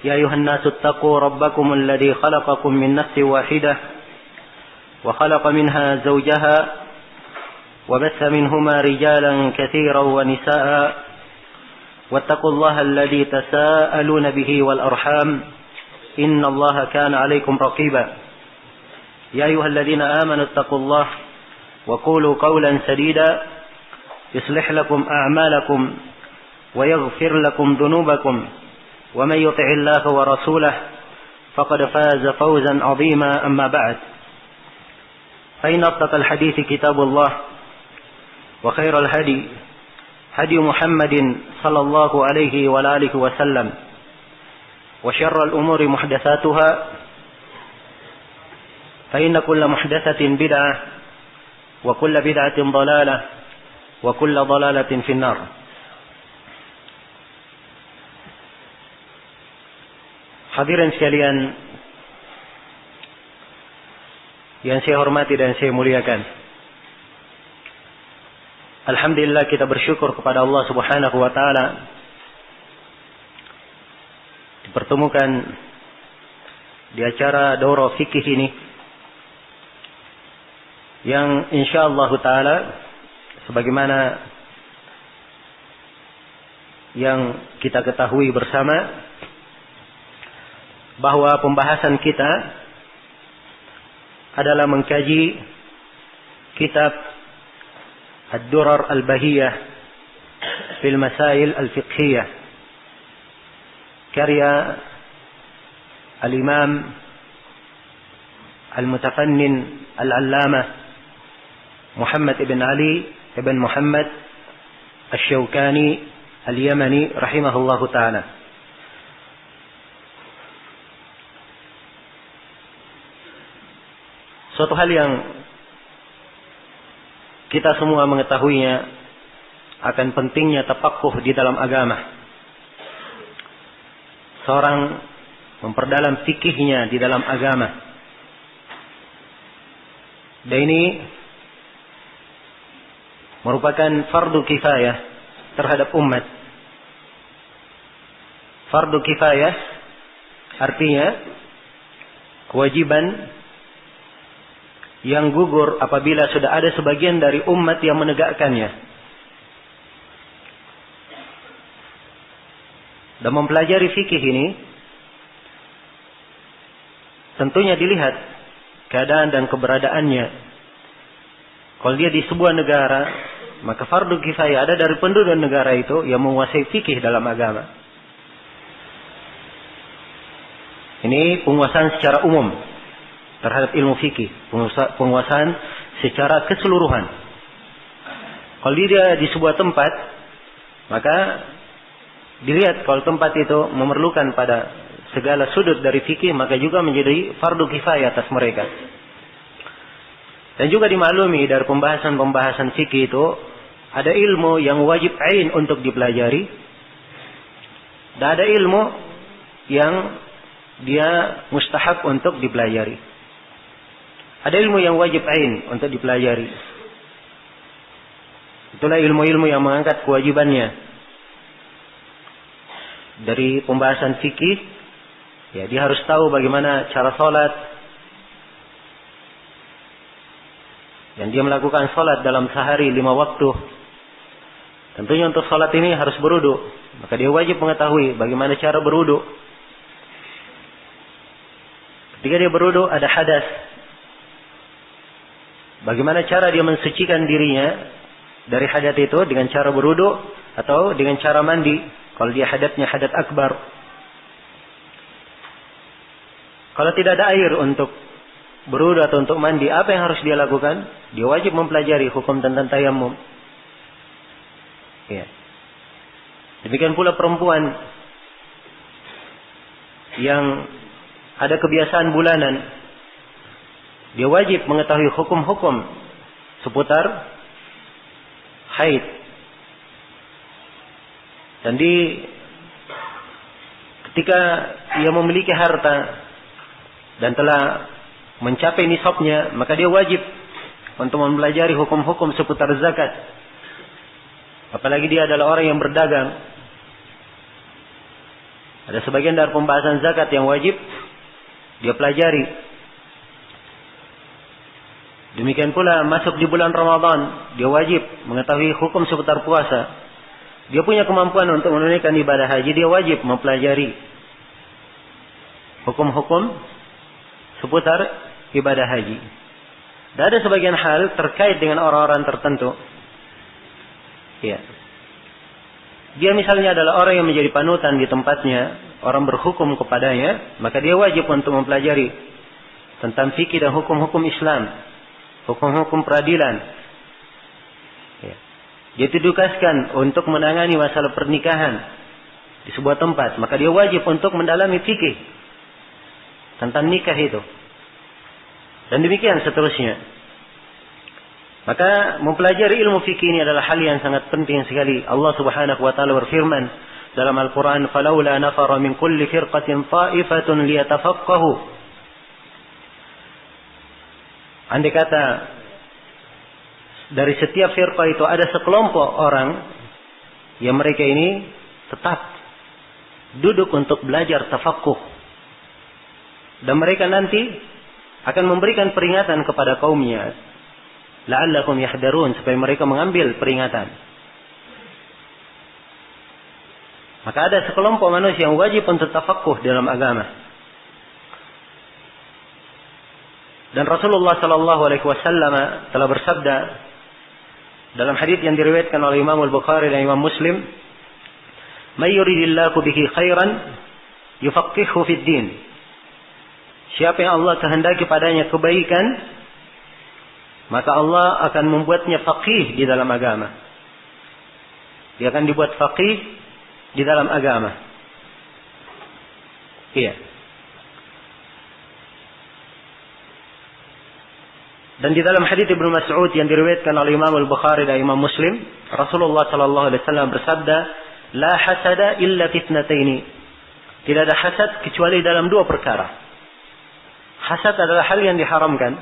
يا أيها الناس اتقوا ربكم الذي خلقكم من نفس واحدة وخلق منها زوجها وبث منهما رجالا كثيرا ونساء واتقوا الله الذي تساءلون به والأرحام إن الله كان عليكم رقيبا يا أيها الذين آمنوا اتقوا الله وقولوا قولا سديدا يصلح لكم أعمالكم ويغفر لكم ذنوبكم ومن يطع الله ورسوله فقد فاز فوزا عظيما أما بعد فإن أصدق الحديث كتاب الله وخير الهدي هدي محمد صلى الله عليه وآله وسلم وشر الأمور محدثاتها فإن كل محدثة بدعة وكل بدعة ضلالة وكل ضلالة في النار. Hadirin sekalian yang saya hormati dan saya muliakan. Alhamdulillah kita bersyukur kepada Allah Subhanahu wa taala dipertemukan di acara daurah fikih ini yang insyaallah taala sebagaimana yang kita ketahui bersama bahwa pembahasan kita adalah mengkaji kitab Ad-Durar Al-Bahiyah fil Masail Al-Fiqhiyah karya Al-Imam Al-Mutafannin Al-Allamah Muhammad ibn Ali ibn Muhammad Asy-Syaukani Al-Yamani rahimahullahu ta'ala. Suatu hal yang kita semua mengetahuinya akan pentingnya tafaqquh di dalam agama. Seorang memperdalam fikihnya di dalam agama. Dan ini merupakan fardu kifayah terhadap umat. Fardu kifayah artinya kewajiban yang gugur apabila sudah ada sebagian dari umat yang menegakkannya. Dan mempelajari fikih ini tentunya dilihat keadaan dan keberadaannya. Kalau dia di sebuah negara, maka fardu kifayah ada dari penduduk negara itu yang menguasai fikih dalam agama. Ini penguasaan secara umum terhadap ilmu fikih, penguasaan secara keseluruhan. Kalau dia di sebuah tempat, maka dilihat kalau tempat itu memerlukan pada segala sudut dari fikih, maka juga menjadi fardu kifayah atas mereka. Dan juga dimaklumi dari pembahasan-pembahasan fikih itu ada ilmu yang wajib ain untuk dipelajari, dan ada ilmu yang dia mustahab untuk dipelajari. Ada ilmu yang wajib ain untuk dipelajari. Itulah ilmu-ilmu yang mengangkat kewajibannya. Dari pembahasan fikih, ya dia harus tahu bagaimana cara salat. Dan dia melakukan salat dalam sehari 5 waktu. Tentunya untuk salat ini harus berwudu. Maka dia wajib mengetahui bagaimana cara berwudu. Ketika dia berwudu ada hadas. Bagaimana cara dia mensucikan dirinya dari hadat itu dengan cara berwudu atau dengan cara mandi. Kalau dia hadatnya hadat akbar. Kalau tidak ada air untuk berwudu atau untuk mandi, apa yang harus dia lakukan? Dia wajib mempelajari hukum tentang tayammum. Ya. Demikian pula perempuan yang ada kebiasaan bulanan. Dia wajib mengetahui hukum-hukum seputar haid. Dan ketika ia memiliki harta dan telah mencapai nisabnya, maka dia wajib untuk mempelajari hukum-hukum seputar zakat. Apalagi dia adalah orang yang berdagang. Ada sebagian dari pembahasan zakat yang wajib dia pelajari. Demikian pula masuk di bulan Ramadan, dia wajib mengetahui hukum seputar puasa. Dia punya kemampuan untuk menunaikan ibadah haji, dia wajib mempelajari hukum-hukum seputar ibadah haji. Dan ada sebagian hal terkait dengan orang-orang tertentu. Ya. Dia misalnya adalah orang yang menjadi panutan di tempatnya, orang berhukum kepadanya, maka dia wajib untuk mempelajari tentang fikih dan hukum-hukum Islam, hukum-hukum peradilan. Ya. Dia ditugaskan untuk menangani masalah pernikahan di sebuah tempat, maka dia wajib untuk mendalami fikih tentang nikah itu. Dan demikian seterusnya. Maka mempelajari ilmu fikih ini adalah hal yang sangat penting sekali. Allah Subhanahu wa taala berfirman dalam Al-Qur'an, "Falaula nafara min kulli firqatin ta'ifatun liyatafaqahu." Andai kata dari setiap firqah itu ada sekelompok orang yang mereka ini tetap duduk untuk belajar tafaqquh. Dan mereka nanti akan memberikan peringatan kepada kaumnya. La'allakum yahdarun, supaya mereka mengambil peringatan. Maka ada sekelompok manusia yang wajib untuk tafaqquh dalam agama. Dan Rasulullah sallallahu alaihi wasallam telah bersabda dalam hadis yang diriwayatkan oleh Imam Al-Bukhari dan Imam Muslim, "May yuridillahu bihi khairan yufaqqihhu fid din." Siapa yang Allah kehendaki padanya kebaikan, maka Allah akan membuatnya faqih di dalam agama. Dia akan dibuat faqih di dalam agama. Iya. Dan di dalam hadits Ibnu Mas'ud yang diriwayatkan oleh Imam Al-Bukhari dan Imam Muslim, Rasulullah sallallahu alaihi wasallam bersabda, "La hasada illa fitnataini." Tidak ada hasad kecuali dalam dua perkara. Hasad adalah hal yang diharamkan.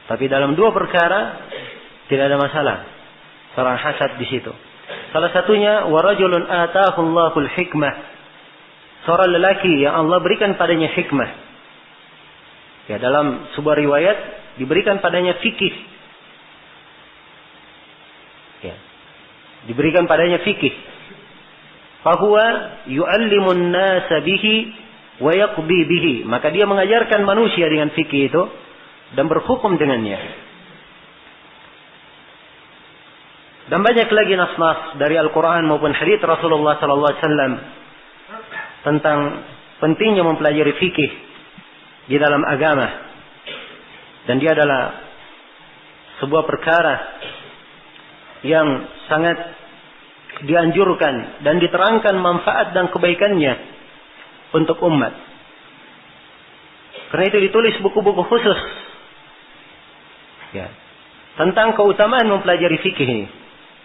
Tapi dalam dua perkara tidak ada masalah seorang hasad di situ. Salah satunya warajulun ataahu Allahul hikmah. Seorang lelaki yang Allah berikan padanya hikmah. Ya, dalam sebuah riwayat diberikan padanya fikih. Ya. Diberikan padanya fikih. Fahuwa yu'allimun nasa bihi wa yaqdi bihi. Maka dia mengajarkan manusia dengan fikih itu dan berhukum dengannya. Dan banyak lagi nas-nas dari Al-Quran maupun hadits Rasulullah sallallahu alaihi wasallam tentang pentingnya mempelajari fikih di dalam agama. Dan dia adalah sebuah perkara yang sangat dianjurkan dan diterangkan manfaat dan kebaikannya untuk umat. Karena itu ditulis buku-buku khusus ya, tentang keutamaan mempelajari fikih ini.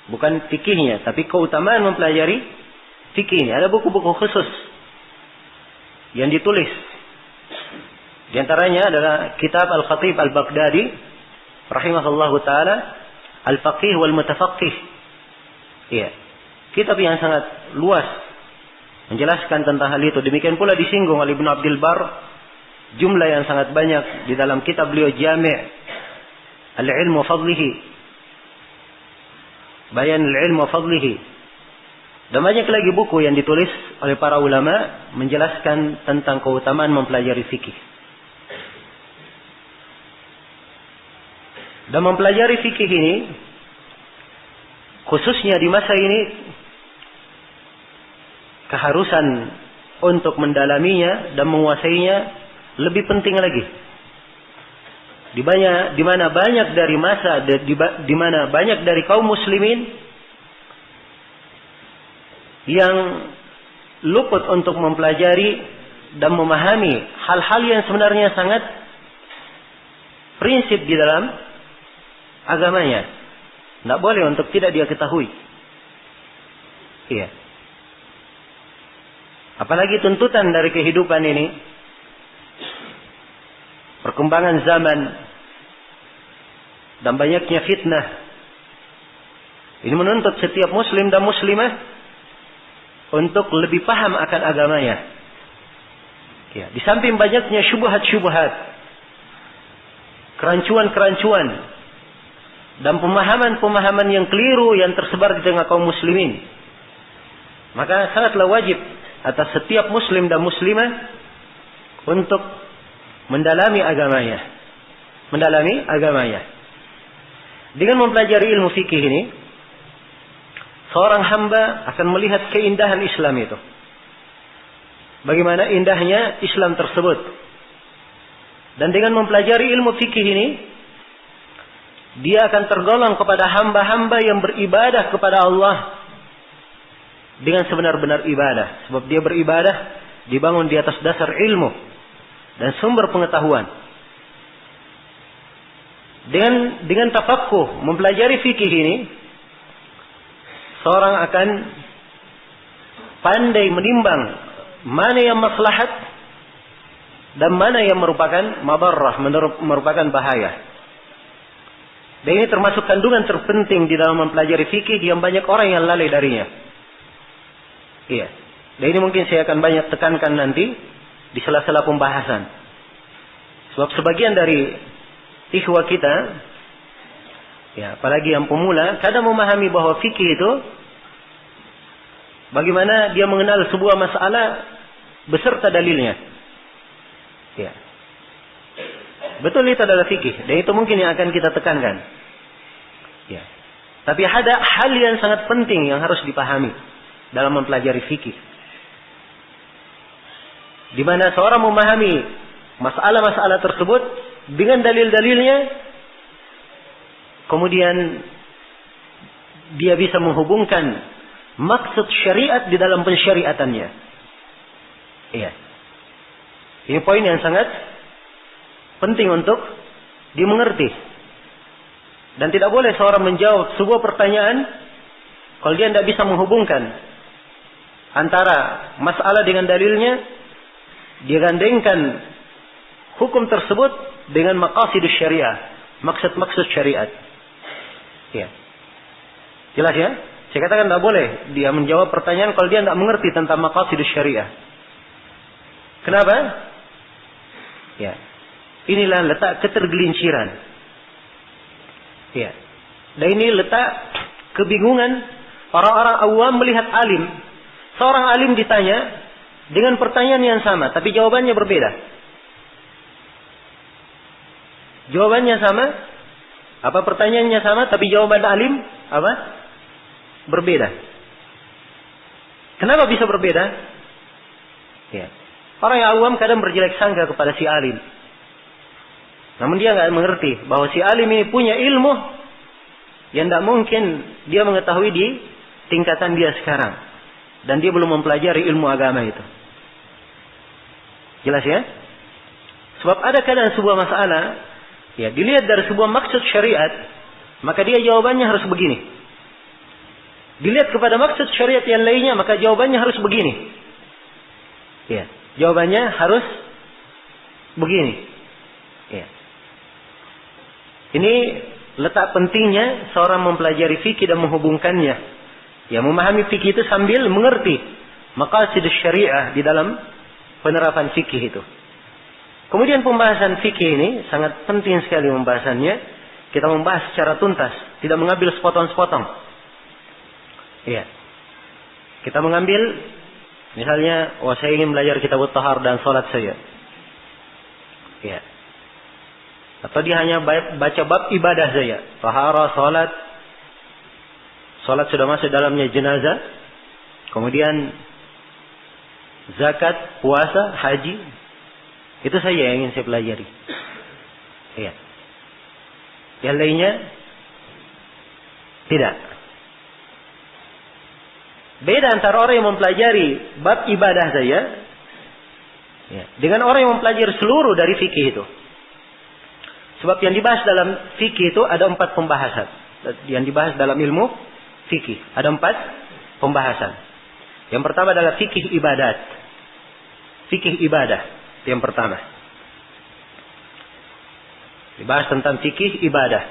Bukan fikihnya, tapi keutamaan mempelajari fikih ini. Ada buku-buku khusus yang ditulis. Di antaranya adalah kitab Al-Khatib Al-Baghdadi rahimahullahu taala, Al-Faqih wal Mutafaqih. Ya, kitab yang sangat luas menjelaskan tentang hal itu. Demikian pula disinggung oleh Ibnu Abdul Bar jumlah yang sangat banyak di dalam kitab beliau Jami' Al-Ilm wa Fadlihi, Bayan Al-Ilm wa Fadlihi. Dan banyak lagi buku yang ditulis oleh para ulama menjelaskan tentang keutamaan mempelajari fikih. Dan mempelajari fikih ini khususnya di masa ini keharusan untuk mendalaminya dan menguasainya lebih penting lagi. Di mana banyak dari masa di mana banyak dari kaum muslimin yang luput untuk mempelajari dan memahami hal-hal yang sebenarnya sangat prinsip di dalam agamanya. Tidak boleh untuk tidak dia ketahui. Iya. Apalagi tuntutan dari kehidupan ini, perkembangan zaman dan banyaknya fitnah, ini menuntut setiap muslim dan muslimah untuk lebih paham akan agamanya. Ya, di samping banyaknya syubhat-syubhat, kerancuan-kerancuan, dan pemahaman-pemahaman yang keliru yang tersebar di tengah kaum muslimin, maka sangatlah wajib atas setiap muslim dan muslimah untuk mendalami agamanya. Mendalami agamanya. Dengan mempelajari ilmu fikih ini, seorang hamba akan melihat keindahan Islam itu. Bagaimana indahnya Islam tersebut. Dan dengan mempelajari ilmu fikih ini, dia akan tergolong kepada hamba-hamba yang beribadah kepada Allah dengan sebenar-benar ibadah. Sebab dia beribadah dibangun di atas dasar ilmu dan sumber pengetahuan. Dengan tafaqquh, mempelajari fikih ini, seorang akan pandai menimbang mana yang maslahat dan mana yang merupakan madarrah, merupakan bahaya. Dan ini termasuk kandungan terpenting di dalam mempelajari fikih yang banyak orang yang lalai darinya. Iya. Dan ini mungkin saya akan banyak tekankan nanti di sela-sela pembahasan. Sebab sebagian dari ikhwah kita, ya, apalagi yang pemula, kadang memahami bahwa fikih itu bagaimana dia mengenal sebuah masalah beserta dalilnya. Ya. Betul, itu adalah fikih. Dan itu mungkin yang akan kita tekankan. Ya. Tapi ada hal yang sangat penting yang harus dipahami dalam mempelajari fikih. Di mana seorang memahami masalah-masalah tersebut dengan dalil-dalilnya, kemudian dia bisa menghubungkan maksud syariat di dalam pensyariatannya. Iya. Ini poin yang sangat penting untuk dimengerti. Dan tidak boleh seorang menjawab sebuah pertanyaan kalau dia tidak bisa menghubungkan antara masalah dengan dalilnya, dia gandengkan hukum tersebut dengan maqasidus syariah, maksud-maksud syariat. Ya. Jelas ya? Saya katakan tidak boleh dia menjawab pertanyaan kalau dia tidak mengerti tentang maqasidus syariah. Kenapa? Ya. Inilah letak ketergelinciran. Ya. Dan ini letak kebingungan orang-orang awam melihat alim. Seorang alim ditanya dengan pertanyaan yang sama, tapi jawabannya berbeda. Jawabannya sama, apa pertanyaannya sama, tapi jawaban alim apa? Berbeda. Kenapa bisa berbeda? Ya. Orang yang awam kadang berjelek sangka kepada si alim. Namun dia nggak mengerti bahwa si alim ini punya ilmu yang tidak mungkin dia mengetahui di tingkatan dia sekarang. Dan dia belum mempelajari ilmu agama itu. Jelas ya? Sebab ada kadang sebuah masalah, ya, dilihat dari sebuah maksud syariat, maka dia jawabannya harus begini. Dilihat kepada maksud syariat yang lainnya, maka jawabannya harus begini. Ya, jawabannya harus begini. Ya. Ini letak pentingnya seorang mempelajari fikih dan menghubungkannya. Ya, memahami fikih itu sambil mengerti maqasidus syariah di dalam penerapan fikih itu. Kemudian pembahasan fikih ini sangat penting sekali pembahasannya. Kita membahas secara tuntas, tidak mengambil sepotong-sepotong. Iya. Kita mengambil, misalnya, saya ingin belajar kitab at-tahar dan salat saja. Iya. Atau dia hanya baca bab ibadah saja. Tahara, salat. Salat sudah masuk dalamnya jenazah. Kemudian zakat, puasa, haji. Itu saja yang ingin saya pelajari. Iya. Yang lainnya tidak. Beda antara orang yang mempelajari bab ibadah saja, ya, dengan orang yang mempelajari seluruh dari fikih itu. Sebab yang dibahas dalam fikih itu ada 4 pembahasan. Yang dibahas dalam ilmu fikih ada 4 pembahasan. Yang pertama adalah fikih ibadat. Fikih ibadah itu yang pertama. Dibahas tentang fikih ibadah.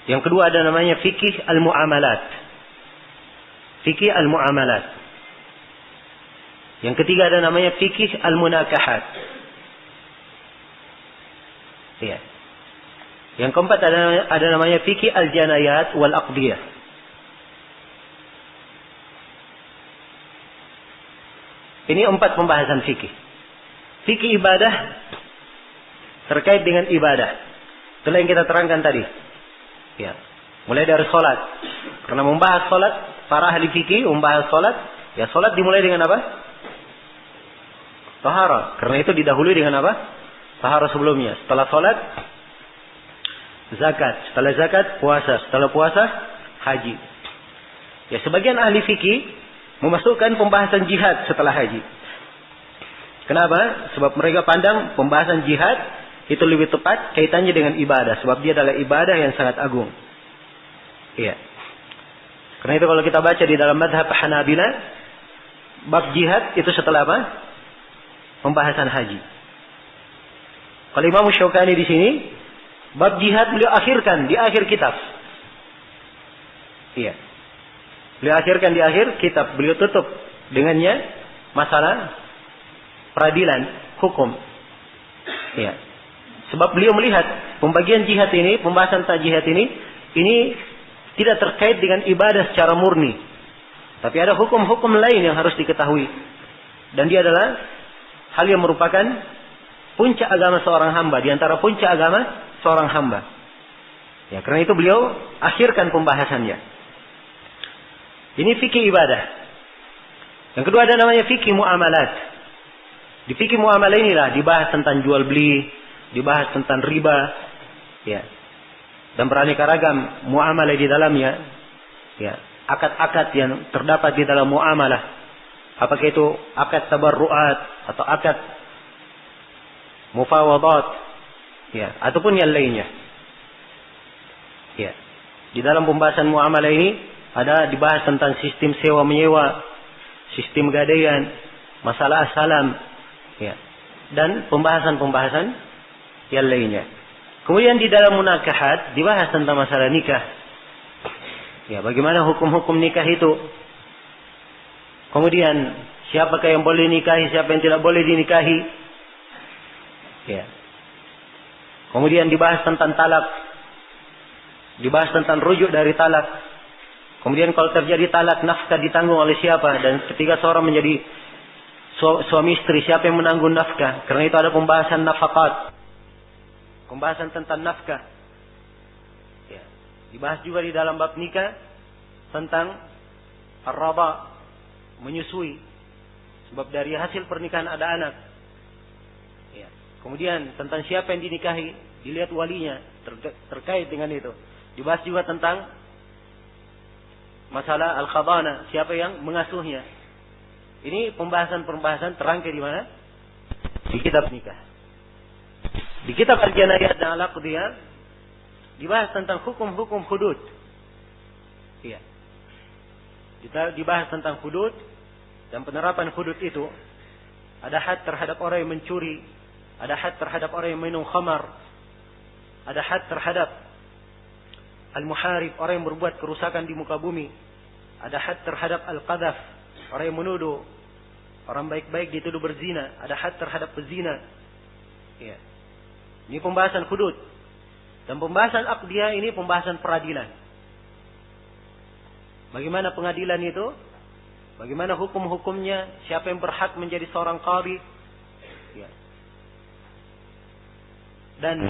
Yang kedua ada namanya fikih al-muamalat. fikih al-muamalat. Yang ketiga ada namanya fikih al-munakahat. Ya. Yang keempat ada namanya fikih al-janayat wal aqdiyah. Ini 4 pembahasan fikih. Fikih ibadah terkait dengan ibadah. Itulah yang kita terangkan tadi. Ya. Mulai dari sholat. Karena membahas sholat, para ahli fikih membahas sholat. Ya, sholat dimulai dengan apa? Taharah. Karena itu didahului dengan apa? Taharah sebelumnya. Setelah sholat, zakat. Setelah zakat, puasa. Setelah puasa, haji. Ya, sebagian ahli fikih memasukkan pembahasan jihad setelah haji. Kenapa? Sebab mereka pandang pembahasan jihad itu lebih tepat kaitannya dengan ibadah. Sebab dia adalah ibadah yang sangat agung. Iya. Karena itu kalau kita baca di dalam mazhab Hanabilah, bab jihad itu setelah apa? Pembahasan haji. Kalau Imam Syaukani di sini, bab jihad beliau akhirkan di akhir kitab. Iya. Beliau akhirkan di akhir kitab. Beliau tutup dengannya masalah peradilan, hukum. Iya. Sebab beliau melihat pembagian jihad ini, pembahasan tentang jihad ini tidak terkait dengan ibadah secara murni. Tapi ada hukum-hukum lain yang harus diketahui. Dan dia adalah hal yang merupakan puncak agama seorang hamba. Di antara puncak agama seorang hamba. Ya, karena itu beliau akhirkan pembahasannya. Ini fikih ibadah. Yang kedua ada namanya fikih muamalat. Di fikih muamalah inilah dibahas tentang jual beli, dibahas tentang riba, ya, dan beraneka ragam muamalah di dalamnya, ya, akad-akad yang terdapat di dalam muamalah, apakah itu akad tabarruat atau akad mufawadat, ya, ataupun yang lainnya, ya. Di dalam pembahasan muamalah ini ada dibahas tentang sistem sewa menyewa, sistem gadaian, masalah salam, ya, dan pembahasan-pembahasan yang lainnya. Kemudian di dalam munakahat dibahas tentang masalah nikah. Ya, bagaimana hukum-hukum nikah itu. Kemudian siapakah yang boleh nikahi, siapa yang tidak boleh dinikahi. Ya. Kemudian dibahas tentang talak. Dibahas tentang rujuk dari talak. Kemudian kalau terjadi talak, nafkah ditanggung oleh siapa. Dan ketika seorang menjadi suami istri, siapa yang menanggung nafkah. Karena itu ada pembahasan nafaqat. Pembahasan tentang nafkah. Ya. Dibahas juga di dalam bab nikah tentang ar-radha, menyusui. Sebab dari hasil pernikahan ada anak. Ya. Kemudian tentang siapa yang dinikahi, dilihat walinya terkait dengan itu. Dibahas juga tentang masalah al-khadana, siapa yang mengasuhnya. Ini pembahasan-pembahasan terangkai di mana? Di kitab nikah. Di kitab al-janayat dan al-aqdiyah dibahas tentang hukum-hukum hudud. Iya. Dibahas tentang hudud dan penerapan hudud itu. Ada had terhadap orang yang mencuri, ada had terhadap orang yang minum khamar, ada had terhadap al-muharib, orang yang berbuat kerusakan di muka bumi. Ada had terhadap al-qadhaf, orang yang menuduh orang baik-baik dituduh berzina. Ada had terhadap pezina. Iya. Ini pembahasan hudud. Dan pembahasan aqdiyah ini pembahasan peradilan. Bagaimana pengadilan itu? Bagaimana hukum-hukumnya? Siapa yang berhak menjadi seorang qadhi? Ya. Dan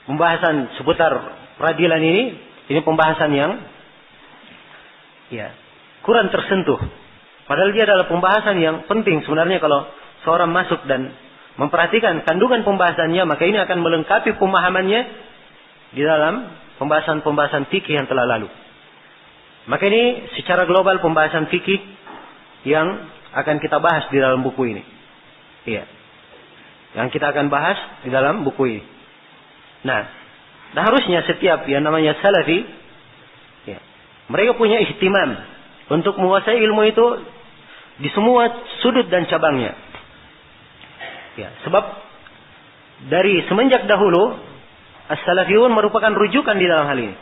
pembahasan seputar peradilan ini pembahasan yang kurang tersentuh. Padahal dia adalah pembahasan yang penting sebenarnya kalau seorang masuk dan memperhatikan kandungan pembahasannya, maka ini akan melengkapi pemahamannya di dalam pembahasan-pembahasan fikih yang telah lalu. Maka ini secara global pembahasan fikih yang akan kita bahas di dalam buku ini. Iya. Yang kita akan bahas di dalam buku ini. Nah, harusnya setiap yang namanya salafi, ya, mereka punya ihtimam untuk menguasai ilmu itu di semua sudut dan cabangnya. Ya, sebab dari semenjak dahulu as-salafiyun merupakan rujukan di dalam hal ini.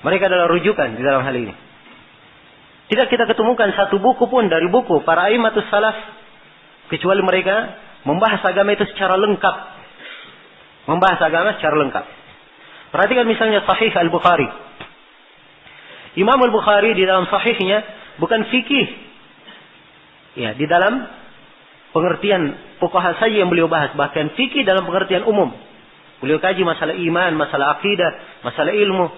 Mereka adalah rujukan di dalam hal ini. Tidak kita ketemukan satu buku pun dari buku para a'immatus salaf kecuali mereka membahas agama itu secara lengkap. Membahas agama secara lengkap. Perhatikan misalnya Sahih Al-Bukhari. Imam Al-Bukhari di dalam sahihnya bukan fikih. Ya, di dalam pengertian fuqaha saja yang beliau bahas, bahkan fikih dalam pengertian umum. Beliau kaji masalah iman, masalah akidah, masalah ilmu,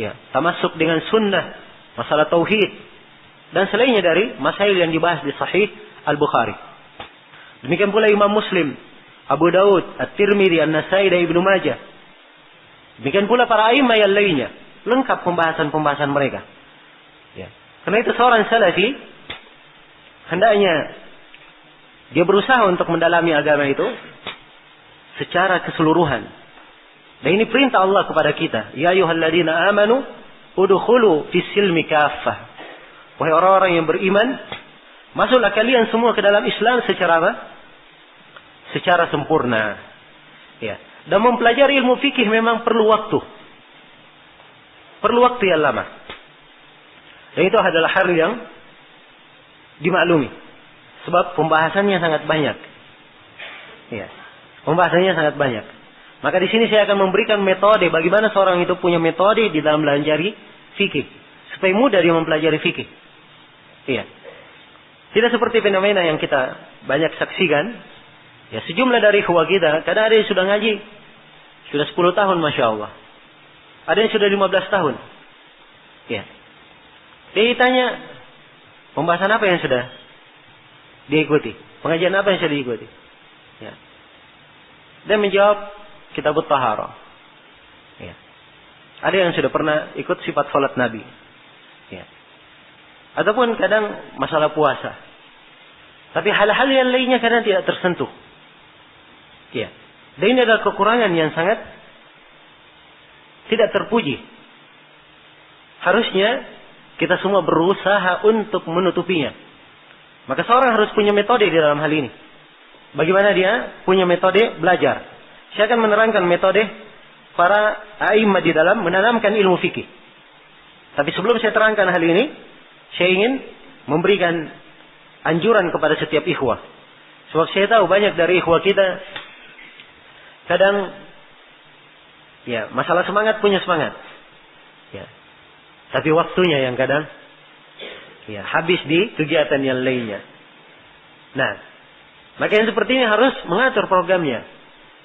ya, termasuk dengan sunnah, masalah tauhid dan selainnya dari masail yang dibahas di Sahih Al-Bukhari. Demikian pula Imam Muslim, Abu Daud, At-Tirmidzi, An-Nasai dan Ibnu Majah. Demikian pula para a'imah yang lainnya, lengkap pembahasan-pembahasan mereka. Ya. Karena itu seorang salafi hendaknya dia berusaha untuk mendalami agama itu secara keseluruhan. Dan ini perintah Allah kepada kita. Ya ayyuhalladzina amanu udkhulu fis silmi kaffah. Wahai orang-orang yang beriman, masuklah kalian semua ke dalam Islam secara apa? Secara sempurna. Ya. Dan mempelajari ilmu fikih memang perlu waktu. Perlu waktu yang lama. Dan itu adalah hal yang dimaklumi. Sebab pembahasannya sangat banyak. Ya. Pembahasannya sangat banyak. Maka di sini saya akan memberikan metode bagaimana seorang itu punya metode di dalam mempelajari fikih. Supaya mudah dia mempelajari fikih. Iya. Tidak seperti fenomena yang kita banyak saksikan. Ya, sejumlah dari ikhwah kita, kadang ada yang sudah ngaji. Sudah 10 tahun, Masya Allah. Ada yang sudah 15 tahun. Ya. Dia ditanya, pembahasan apa yang sudah diikuti? Pengajian apa yang sudah diikuti? Ya. Dia menjawab, Kitabut Taharah. Ya. Ada yang sudah pernah ikut sifat salat Nabi. Ya. Ataupun kadang masalah puasa. Tapi hal-hal yang lainnya kadang tidak tersentuh. Ya. Dan ini adalah kekurangan yang sangat tidak terpuji. Harusnya kita semua berusaha untuk menutupinya. Maka seorang harus punya metode di dalam hal ini. Bagaimana dia punya metode belajar? Saya akan menerangkan metode para a'imah di dalam menanamkan ilmu fikih. Tapi sebelum saya terangkan hal ini, saya ingin memberikan anjuran kepada setiap ikhwah. Sebab saya tahu banyak dari ikhwah kita kadang ya masalah semangat punya semangat. Ya. Tapi waktunya yang kadang ya habis di kegiatan yang lainnya. Nah, maka yang seperti ini harus mengatur programnya.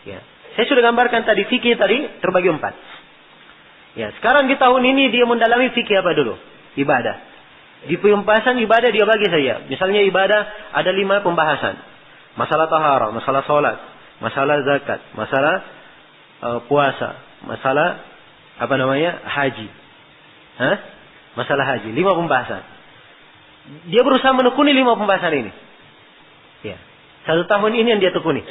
Ya. Saya sudah gambarkan tadi fikih tadi terbagi 4. Ya, sekarang di tahun ini dia mendalami fikih apa dulu? Ibadah. Di pembahasan ibadah dia bagi saya. Misalnya ibadah ada 5 pembahasan. Masalah taharah, masalah salat, masalah zakat, masalah puasa, masalah haji. Masalah haji, 5 pembahasan. Dia berusaha menekuni 5 pembahasan ini. Ya. 1 tahun ini yang dia tekuni.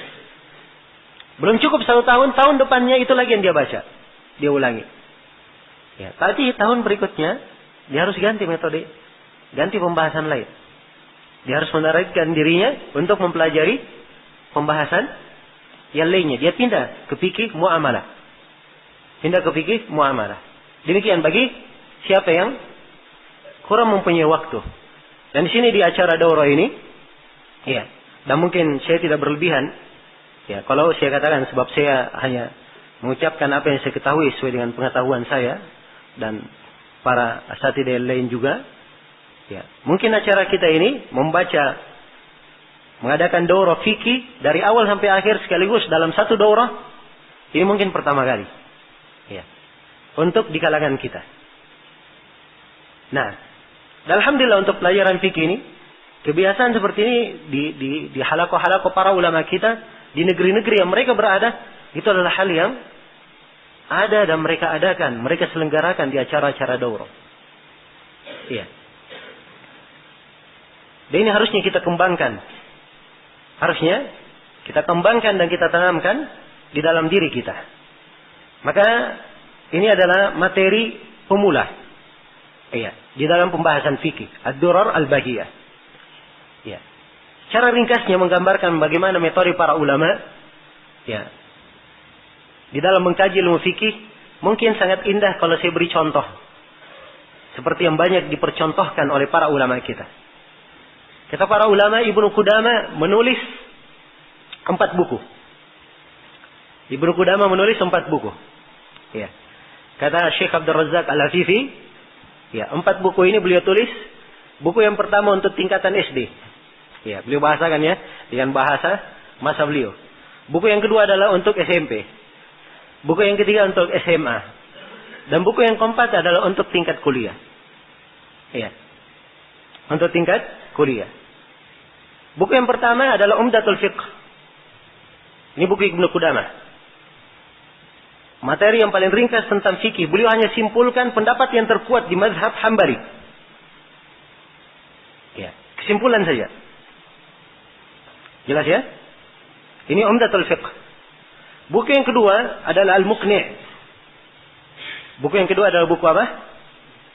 Belum cukup 1 tahun, tahun depannya itu lagi yang dia baca. Dia ulangi. Ya, tapi tahun berikutnya dia harus ganti metode, ganti pembahasan lain. Dia harus menarik,kan dirinya untuk mempelajari pembahasan yang lainnya. Dia pindah ke fikih muamalah. Pindah ke fikih muamalah. Demikian bagi siapa yang kurang mempunyai waktu. Dan di sini di acara daurah ini, ya, dan mungkin saya tidak berlebihan, ya, kalau saya katakan sebab saya hanya mengucapkan apa yang saya ketahui sesuai dengan pengetahuan saya dan para asatidzah lain juga. Ya, mungkin acara kita ini mengadakan daurah fikih dari awal sampai akhir sekaligus dalam satu daurah. Ini mungkin pertama kali. Ya. Untuk di kalangan kita. Nah, alhamdulillah untuk pelajaran fikih ini, kebiasaan seperti ini di halaqah-halaqah para ulama kita di negeri-negeri yang mereka berada, itu adalah hal yang ada dan mereka adakan, mereka selenggarakan di acara-acara daurah. Iya. Dan ini harusnya kita kembangkan. Harusnya kita kembangkan dan kita tanamkan di dalam diri kita. Maka ini adalah materi pemula. Iya, di dalam pembahasan fikih, ad-durar al-bahiyah. Ya. Cara ringkasnya menggambarkan bagaimana metode para ulama, ya, di dalam mengkaji ilmu fikih, mungkin sangat indah kalau saya beri contoh. Seperti yang banyak dipercontohkan oleh para ulama kita. Kata para ulama, Ibnu Qudamah menulis 4 buku. Ibnu Qudamah menulis 4 buku. Ya. Kata Syekh Abdul Razak Al-Afifi, ya, 4 buku ini beliau tulis. Buku yang pertama untuk tingkatan SD. Ya, beliau bahasakan ya dengan bahasa masa beliau. Buku yang kedua adalah untuk SMP. Buku yang ketiga untuk SMA. Dan buku yang keempat adalah untuk tingkat kuliah. Ya. Untuk tingkat kuliah. Buku yang pertama adalah Umdatul Fiqh. Ini buku Ibnu Qudamah. Materi yang paling ringkas tentang fikih. Beliau hanya simpulkan pendapat yang terkuat di mazhab Hambali. Ya, kesimpulan saja. Jelas ya? Ini Umdatul Fiqh. Buku yang kedua adalah Al-Muqni'. Buku yang kedua adalah buku apa?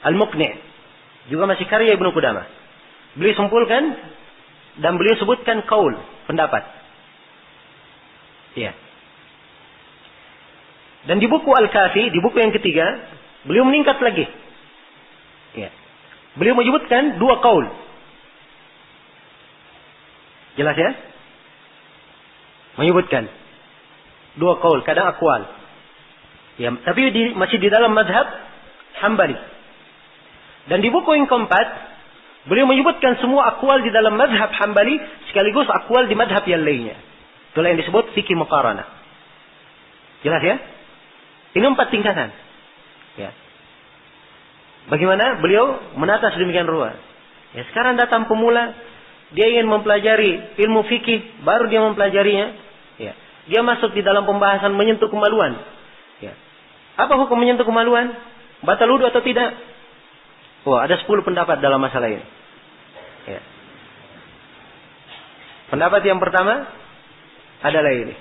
Al-Muqni'. Juga masih karya Ibnu Qudamah. Beliau simpulkan dan beliau sebutkan qaul, pendapat. Ya. Dan di buku Al-Kafi, di buku yang ketiga, beliau meningkat lagi. Ya. Beliau menyebutkan 2 qaul. Jelas ya? Menyebutkan 2 qaul, kadang aqwal. Ya, tapi masih di dalam mazhab Hambali. Dan di buku yang keempat, beliau menyebutkan semua aqwal di dalam mazhab Hambali sekaligus aqwal di mazhab yang lainnya. Itulah yang disebut fikih muqaranah. Jelas ya? Ini 4 tingkatan. Ya. Bagaimana beliau menata sedemikian rupa? Ya, sekarang datang pemula, dia ingin mempelajari ilmu fikih, baru dia mempelajarinya. Ya. Dia masuk di dalam pembahasan menyentuh kemaluan. Ya. Apa hukum menyentuh kemaluan? Batal wudu atau tidak? Wah, ada 10 pendapat dalam masalah ini. Ya. Pendapat yang pertama adalah ini.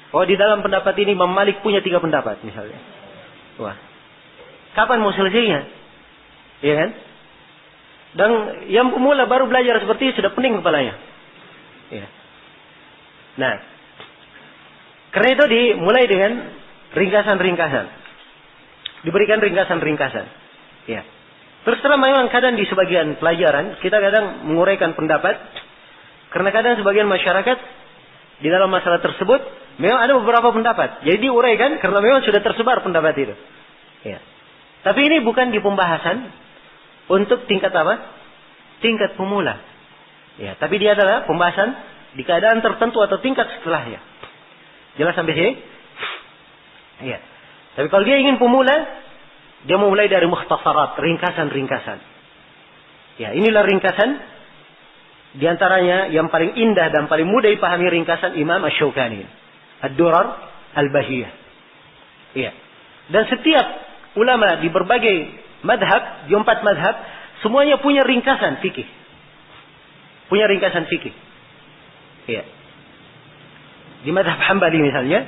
Oh, di dalam pendapat ini Imam Malik punya 3 pendapat misalnya. Wah. Kapan mau selesainya? Iya kan? Dan yang pemula baru belajar seperti ini sudah pening kepalanya. Ya. Nah, karena itu dimulai dengan ringkasan-ringkasan. Diberikan ringkasan-ringkasan. Ya. Terus terang memang kadang di sebagian pelajaran kita kadang menguraikan pendapat karena kadang sebagian masyarakat di dalam masalah tersebut memang ada beberapa pendapat. Jadi diuraikan karena memang sudah tersebar pendapat itu. Ya. Tapi ini bukan di pembahasan untuk tingkat apa? Tingkat pemula. Ya, tapi dia adalah pembahasan di keadaan tertentu atau tingkat setelahnya. Jelas sampai sini? Ya. Tapi kalau dia ingin pemula, dia memulai dari mukhtasarat, ringkasan-ringkasan. Ya, inilah ringkasan. Di antaranya yang paling indah dan paling mudah dipahami ringkasan Imam Asy-Syaukani. Ad-Durar Al-Bahiyah. Ya. Dan setiap ulama di berbagai madhab, di 4 madhab, semuanya punya ringkasan fikih. Punya ringkasan fikih. Ya. Di madhab Hambali misalnya,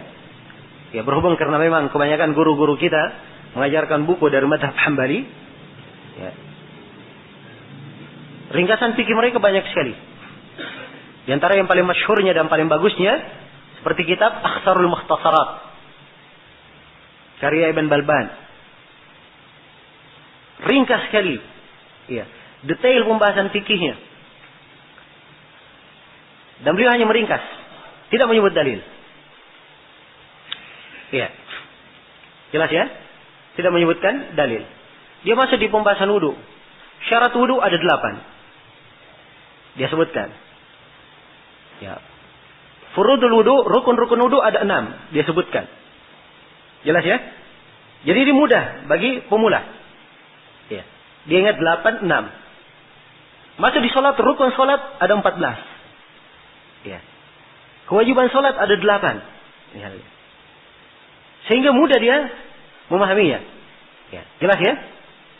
ya berhubung karena memang kebanyakan guru-guru kita mengajarkan buku dari madhab Hambali. Ya. Ringkasan fikih mereka banyak sekali. Di antara yang paling masyhurnya dan paling bagusnya, seperti kitab Akhsarul Mukhtasarat. Karya Ibn Balban. Ringkas sekali. Ya. Detail pembahasan fikihnya. Dan beliau hanya meringkas. Tidak menyebut dalil. Ya. Jelas ya? Tidak menyebutkan dalil. Dia masuk di pembahasan wudu. Syarat wudu ada 8. Dia sebutkan. Ya. Furudul wudu, rukun-rukun wudu ada 6. Dia sebutkan. Jelas ya? Jadi ini mudah bagi pemula. Ya. Dia ingat 8, 6. Masuk di sholat, rukun sholat ada 14. Ya. Kewajiban sholat ada 8. Ya. Sehingga mudah dia memahaminya. Ya. Jelas ya?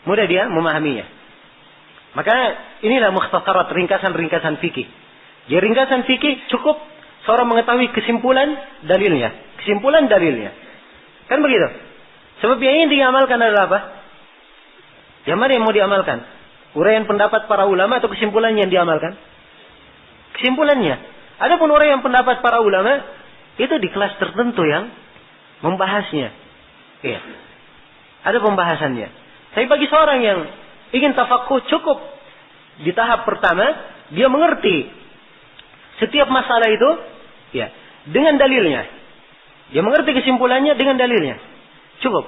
Mudah dia memahaminya. Maka inilah mukhtasarat, ringkasan-ringkasan fikih. Jadi ringkasan fikih cukup seorang mengetahui kesimpulan dalilnya. Kesimpulan dalilnya. Kan begitu? Sebab yang ingin diamalkan adalah apa? Yang mana yang mau diamalkan? Uraian pendapat para ulama atau kesimpulan yang diamalkan? Kesimpulannya. Adapun uraian pendapat para ulama, itu di kelas tertentu yang membahasnya. Iya. Ada pembahasannya. Tapi bagi seorang yang ingin tafakuh, cukup di tahap pertama dia mengerti setiap masalah itu ya dengan dalilnya. Dia mengerti kesimpulannya dengan dalilnya. Cukup.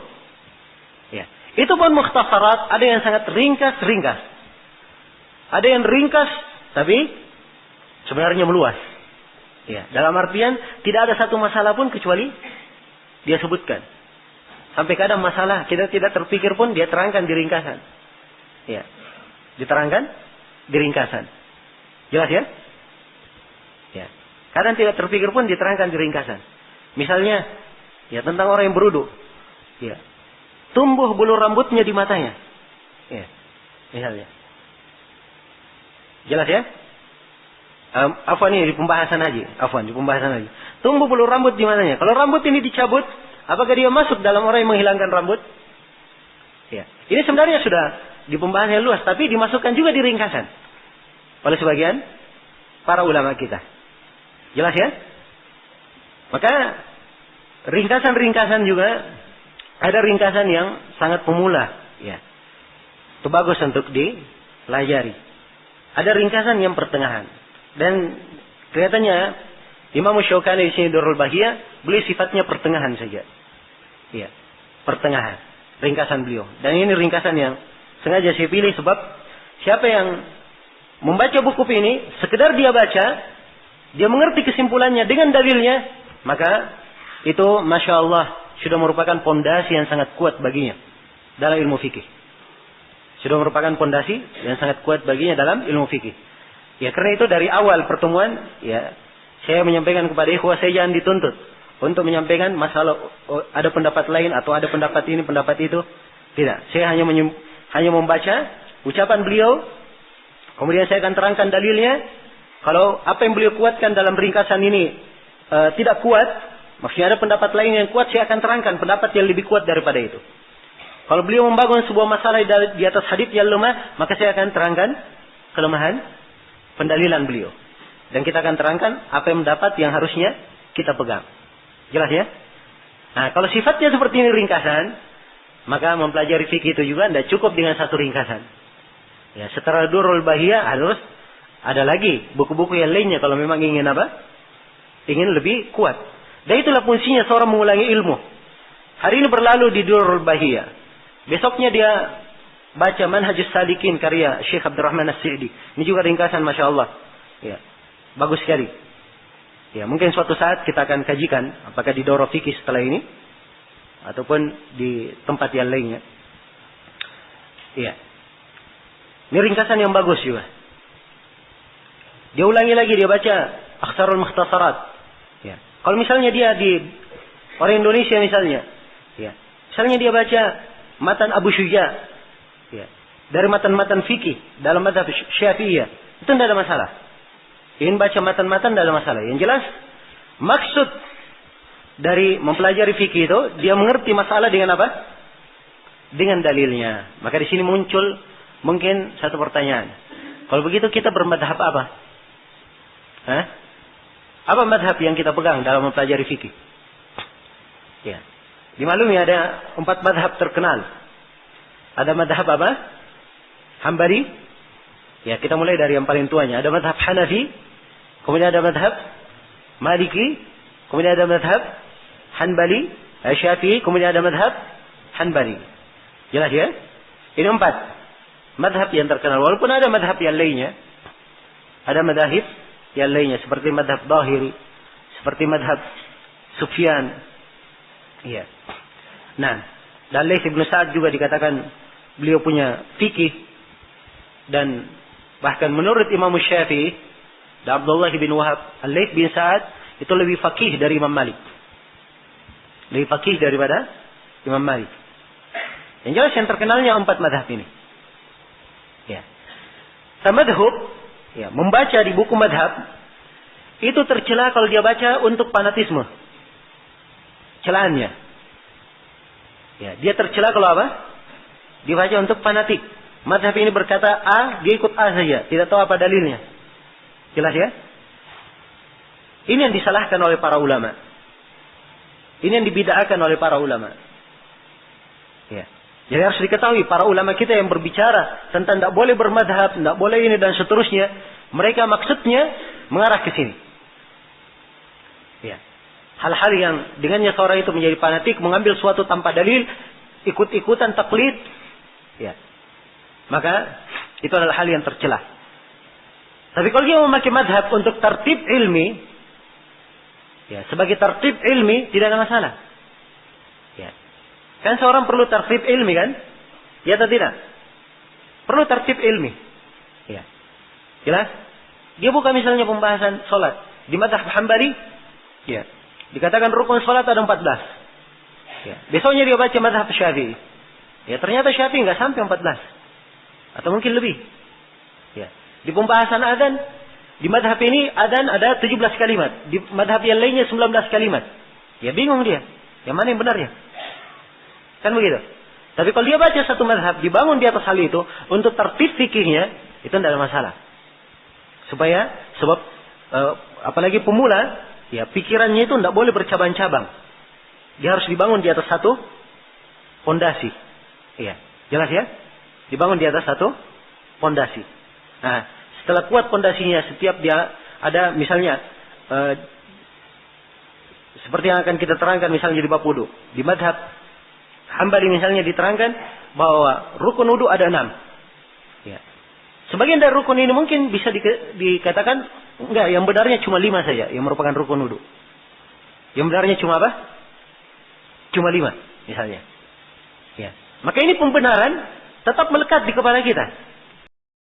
Ya. Itu pun mukhtasarat, ada yang sangat ringkas. Ada yang ringkas tapi sebenarnya meluas. Ya, dalam artian tidak ada satu masalah pun kecuali dia sebutkan. Sampai kadang masalah kita tidak terpikir pun dia terangkan di ringkasan. Ya. Diterangkan di ringkasan. Jelas ya? Ya. Kadang tidak terpikir pun diterangkan di ringkasan. Misalnya, ya tentang orang yang berwudu. Ya. Tumbuh bulu rambutnya di matanya. Ya. Misalnya. Jelas ya? Afwan ini di pembahasan haji. Tumbuh bulu rambut di matanya. Kalau rambut ini dicabut, apakah dia masuk dalam orang yang menghilangkan rambut? Ya. Ini sebenarnya sudah di pembahasan yang luas, tapi dimasukkan juga di ringkasan oleh sebagian para ulama kita. Jelas ya? Maka ringkasan-ringkasan juga ada ringkasan yang sangat pemula, ya. Itu bagus untuk dipelajari. Ada ringkasan yang pertengahan. Dan kelihatannya Imam Syaukani di sini Durrul Bahiyah, beliau sifatnya pertengahan saja. Ya, pertengahan. Ringkasan beliau. Dan ini ringkasan yang sengaja saya pilih sebab siapa yang membaca buku ini, sekedar dia baca, dia mengerti kesimpulannya dengan dalilnya, maka itu Masya Allah sudah merupakan pondasi yang sangat kuat baginya dalam ilmu fikih. Sudah merupakan pondasi yang sangat kuat baginya dalam ilmu fikih. Ya karena itu dari awal pertemuan, ya saya menyampaikan kepada ikhwah, saya jangan dituntut untuk menyampaikan masalah ada pendapat lain atau ada pendapat ini, pendapat itu. Tidak, saya hanya membaca ucapan beliau, kemudian saya akan terangkan dalilnya. Kalau apa yang beliau kuatkan dalam ringkasan ini tidak kuat, maksudnya ada pendapat lain yang kuat, saya akan terangkan pendapat yang lebih kuat daripada itu. Kalau beliau membangun sebuah masalah di atas hadits yang lemah, maka saya akan terangkan kelemahan pendalilan beliau. Dan kita akan terangkan apa yang mendapat yang harusnya kita pegang. Jelas ya? Nah, kalau sifatnya seperti ini ringkasan, maka mempelajari fikih itu juga tidak cukup dengan satu ringkasan. Ya, setelah Durrul Bahiyah harus ada lagi buku-buku yang lainnya kalau memang ingin apa? Ingin lebih kuat. Dan itulah fungsinya seorang mengulangi ilmu. Hari ini berlalu di Durrul Bahiyah. Besoknya dia baca Manhajus Salikin karya Syekh Abdurrahman As-Sa'di. Ini juga ringkasan Masya Allah. Ya, bagus sekali. Ya, mungkin suatu saat kita akan kajikan apakah di Daurah Fikih setelah ini ataupun di tempat yang lainnya. Iya. Ini ringkasan yang bagus juga. Dia ulangi lagi, dia baca Akhsarul Mukhtasarat. Ya. Kalau misalnya dia di orang Indonesia misalnya, ya. Misalnya dia baca Matan Abu Syuja, ya. Dari matan-matan fikih dalam mazhab Syafi'iyah, itu tidak ada masalah. Ingin baca matan-matan tidak ada masalah. Yang jelas maksud dari mempelajari fikih itu dia mengerti masalah dengan apa? Dengan dalilnya. Maka di sini muncul mungkin satu pertanyaan. Kalau begitu kita bermadhab apa? Hah? Apa madhab yang kita pegang dalam mempelajari fikih? Ya. Dimaklumi ada 4 madhab terkenal. Ada madhab apa? Hambali. Ya, kita mulai dari yang paling tuanya. Ada madhab Hanafi. Kemudian ada madhab Maliki. Kemudian ada madhab Hanbali. Syafi'i. Kemudian ada madhab Hanbali. Jelas ya? Ini 4 madhab yang terkenal. Walaupun ada madhab yang lainnya. Ada madhab yang lainnya. Seperti madhab Dhahiri. Seperti madhab Sufyan. Iya. Nah, dan Laits bin Sa'ad juga dikatakan beliau punya fikih, dan bahkan menurut Imam Syafi'i dan Abdullah bin Wahab, Laits bin Sa'ad itu lebih faqih dari Imam Malik. Lebih faqih daripada Imam Malik. Yang jelas yang terkenalnya 4 madhab ini. Ya. Tamadhub, ya, membaca di buku madhab itu tercela kalau dia baca untuk fanatisme. Celahannya. Ya, dia tercela kalau apa? Dibaca untuk fanatik. Mazhab ini berkata A, dia ikut A saja, tidak tahu apa dalilnya. Jelas ya? Ini yang disalahkan oleh para ulama. Ini yang dibid'ahkan oleh para ulama. Ya. Jadi harus diketahui para ulama kita yang berbicara tentang tidak boleh bermadhab, tidak boleh ini dan seterusnya, mereka maksudnya mengarah ke sini. Ya. Hal-hal yang dengannya seorang itu menjadi fanatik, mengambil suatu tanpa dalil, ikut-ikutan taklid, ya. Maka itu adalah hal yang tercela. Tapi kalau dia memakai madhab untuk tertib ilmi, ya, sebagai tertib ilmi tidak ada masalah. Ya. Kan seorang perlu tertib ilmi kan? Ya atau tidak? Perlu tertib ilmi. Ya. Jelas? Dia buka misalnya pembahasan sholat. Di mazhab Hambali, ya, dikatakan rukun sholat ada 14. Ya. Besoknya dia baca mazhab Syafi'i. Ya, ternyata Syafi'i nggak sampai 14. Atau mungkin lebih. Ya. Di pembahasan adzan, di mazhab ini adzan ada 17 kalimat. Di mazhab yang lainnya 19 kalimat. Ya bingung dia. Yang mana yang benarnya? Kan begitu. Tapi kalau dia baca satu mazhab, dibangun di atas hal itu, untuk tertib fikihnya, itu tidak ada masalah. Sebab apalagi pemula, ya pikirannya itu tidak boleh bercabang-cabang. Dia harus dibangun di atas satu fondasi. Iya, jelas ya? Dibangun di atas satu fondasi. Nah, setelah kuat fondasinya, setiap dia ada misalnya seperti yang akan kita terangkan misalnya di bab wudu. Di mazhab Hambali misalnya diterangkan bahwa rukun wudu ada 6. Ya. Sebagian dari rukun ini mungkin bisa dikatakan enggak, yang benarnya cuma 5 saja yang merupakan rukun wudu. Yang benarnya cuma apa? Cuma 5 misalnya. Ya. Maka ini pembenaran tetap melekat di kepala kita.